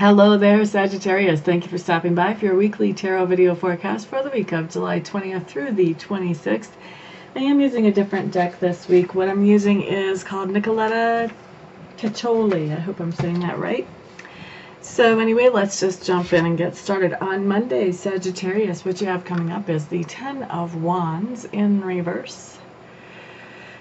Hello there, Sagittarius. Thank you for stopping by for your weekly tarot video forecast for the week of July 20th through the 26th. I am using a different deck this week. What I'm using is called Nicoletta Caccioli. I hope I'm saying that right. So anyway, let's just jump in and get started. On Monday, Sagittarius, what you have coming up is the Ten of Wands in reverse.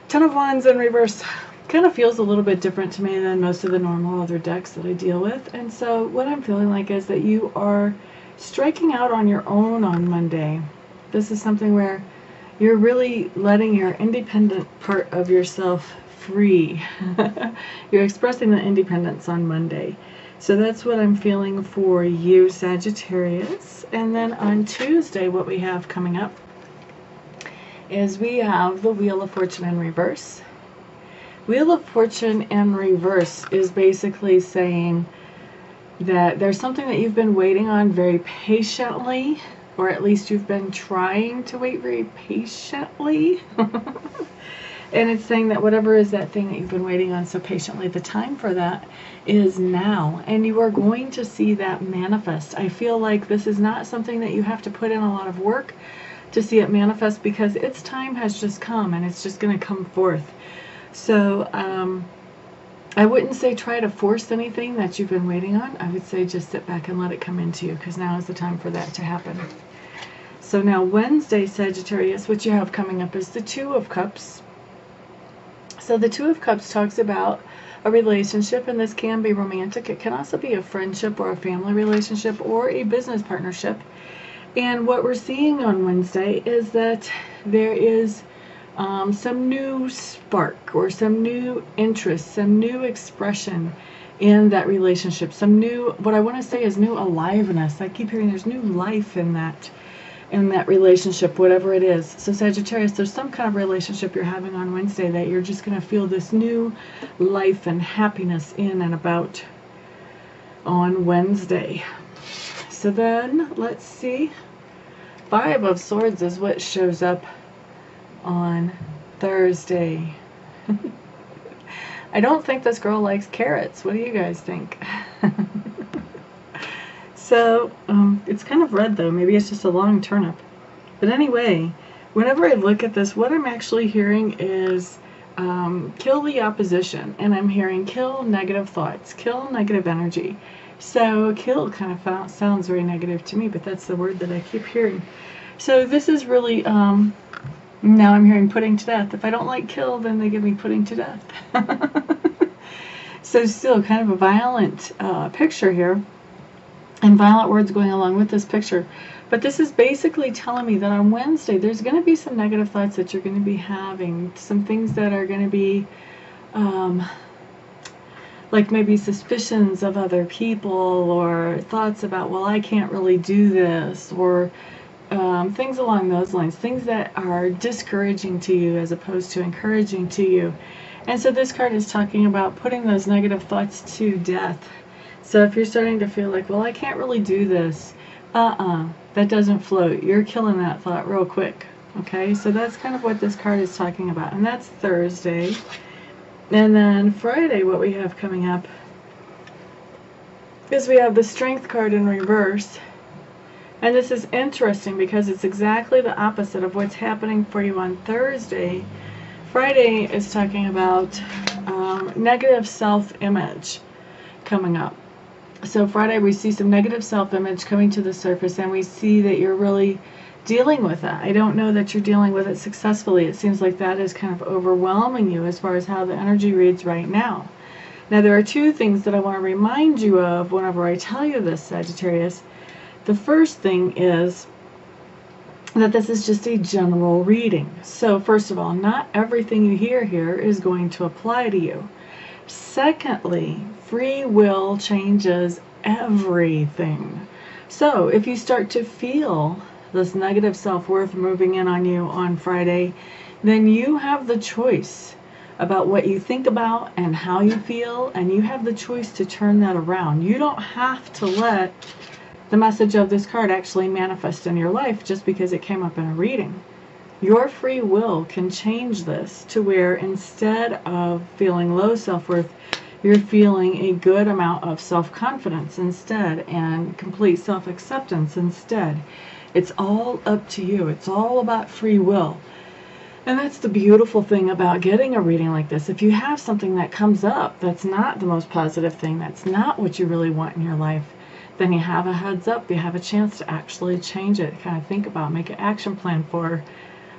Ten of Wands in reverse kind of feels a little bit different to me than most of the normal other decks that I deal with. And so what I'm feeling like is that you are striking out on your own on Monday. This is something where you're really letting your independent part of yourself free. You're expressing the independence on Monday. So that's what I'm feeling for you, Sagittarius. And then on Tuesday, what we have coming up is we have the Wheel of Fortune in reverse. Wheel of Fortune in reverse is basically saying that there's something that you've been waiting on very patiently, or at least you've been trying to wait very patiently. And it's saying that whatever is that thing that you've been waiting on so patiently, the time for that is now. And you are going to see that manifest. I feel like this is not something that you have to put in a lot of work to see it manifest, because its time has just come and it's just going to come forth. So I wouldn't say try to force anything that you've been waiting on. I would say just sit back and let it come into you, because now is the time for that to happen. So now Wednesday, Sagittarius, what you have coming up is the Two of Cups. So the Two of Cups talks about a relationship, and this can be romantic. It can also be a friendship or a family relationship or a business partnership. And what we're seeing on Wednesday is that there is some new spark or some new interest, some new expression in that relationship, some new, what I want to say is new aliveness. I keep hearing there's new life in that relationship, whatever it is. So Sagittarius, there's some kind of relationship you're having on Wednesday that you're just going to feel this new life and happiness in and about on Wednesday. So then let's see, Five of Swords is what shows up on Thursday. I don't think this girl likes carrots. What do you guys think? So it's kind of red though. Maybe it's just a long turnip. But anyway, whenever I look at this, what I'm actually hearing is kill the opposition. And I'm hearing kill negative thoughts, kill negative energy. So kill kind of sounds very negative to me, but that's the word that I keep hearing. So this is really, now I'm hearing putting to death. If I don't like kill, then they give me putting to death. So still kind of a violent picture here, and violent words going along with this picture. But this is basically telling me that on Wednesday there's going to be some negative thoughts that you're going to be having, some things that are going to be like maybe suspicions of other people, or thoughts about, well, I can't really do this, or things along those lines, things that are discouraging to you as opposed to encouraging to you. And so this card is talking about putting those negative thoughts to death. So if you're starting to feel like, well, I can't really do this, that doesn't float. You're killing that thought real quick. Okay, so that's kind of what this card is talking about. And that's Thursday. And then Friday, what we have coming up is we have the Strength card in reverse. And this is interesting because it's exactly the opposite of what's happening for you on Thursday. Friday is talking about negative self-image coming up. So Friday we see some negative self-image coming to the surface, and we see that you're really dealing with that. I don't know that you're dealing with it successfully. It seems like that is kind of overwhelming you as far as how the energy reads right now. Now there are two things that I want to remind you of whenever I tell you this, Sagittarius. The first thing is that this is just a general reading. So first of all, not everything you hear here is going to apply to you. Secondly, free will changes everything. So if you start to feel this negative self-worth moving in on you on Friday, then you have the choice about what you think about and how you feel, and you have the choice to turn that around. You don't have to let the message of this card actually manifest in your life just because it came up in a reading. Your free will can change this to where instead of feeling low self-worth, You're feeling a good amount of self-confidence instead and complete self-acceptance instead. It's all up to you. It's all about free will. And that's the beautiful thing about getting a reading like this. If you have something that comes up that's not the most positive thing, that's not what you really want in your life, then you have a heads up. You have a chance to actually change it. Kind of think about, make an action plan for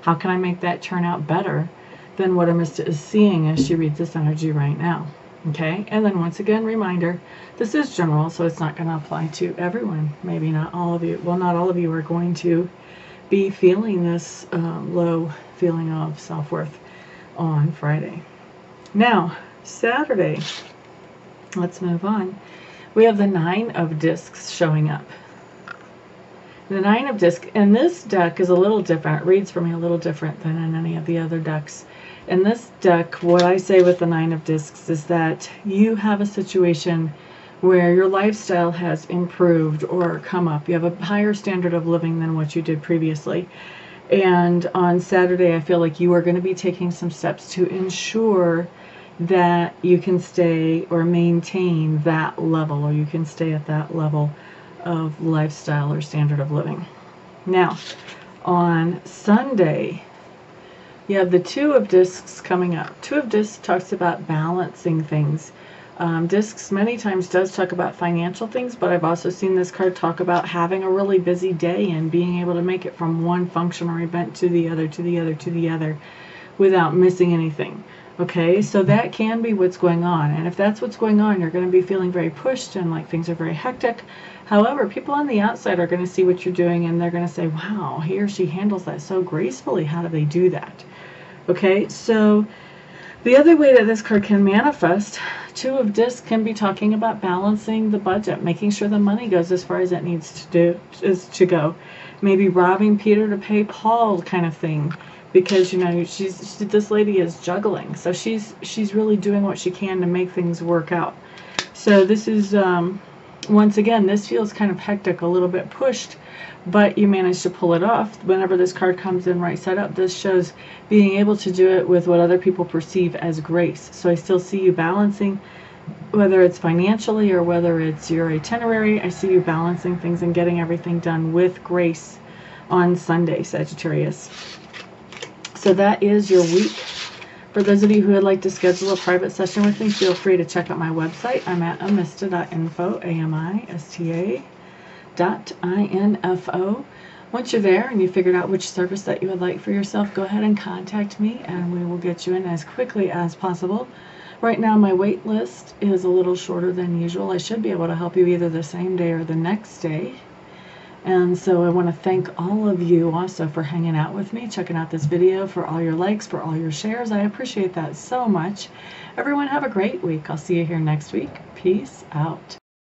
how can I make that turn out better than what Amista is seeing as she reads this energy right now. Okay, and then once again, reminder, this is general, so it's not going to apply to everyone. Maybe not all of you. Well, not all of you are going to be feeling this low feeling of self-worth on Friday. Now, Saturday, let's move on. We have the Nine of Discs showing up. The Nine of Discs, and this deck is a little different. It reads for me a little different than in any of the other decks. In this deck, what I say with the Nine of Discs is that you have a situation where your lifestyle has improved or come up. You have a higher standard of living than what you did previously. And on Saturday, I feel like you are going to be taking some steps to ensure that you can stay or maintain that level, or you can stay at that level of lifestyle or standard of living. Now, on Sunday, you have the Two of Discs coming up. Two of Discs talks about balancing things. Discs many times does talk about financial things, but I've also seen this card talk about having a really busy day and being able to make it from one function or event to the other, to the other, to the other without missing anything. Okay, so that can be what's going on. And if that's what's going on, you're going to be feeling very pushed and like things are very hectic. However, people on the outside are going to see what you're doing and they're going to say, wow, he or she handles that so gracefully. How do they do that? Okay, so the other way that this card can manifest, Two of Discs can be talking about balancing the budget, making sure the money goes as far as it needs to go. Maybe robbing Peter to pay Paul kind of thing, because you know this lady is juggling, so she's really doing what she can to make things work out. So this is once again, this feels kind of hectic, a little bit pushed, but you managed to pull it off. Whenever this card comes in right side up, this shows being able to do it with what other people perceive as grace. So I still see you balancing, whether it's financially or whether it's your itinerary. I see you balancing things and getting everything done with grace on Sunday, Sagittarius. So that is your week. For those of you who would like to schedule a private session with me, feel free to check out my website. I'm at amista.info, amista.info. Once you're there and you figured out which service that you would like for yourself, go ahead and contact me and we will get you in as quickly as possible. Right now my wait list is a little shorter than usual. I should be able to help you either the same day or the next day. And so I want to thank all of you also for hanging out with me, checking out this video, for all your likes, for all your shares. I appreciate that so much. Everyone have a great week. I'll see you here next week. Peace out.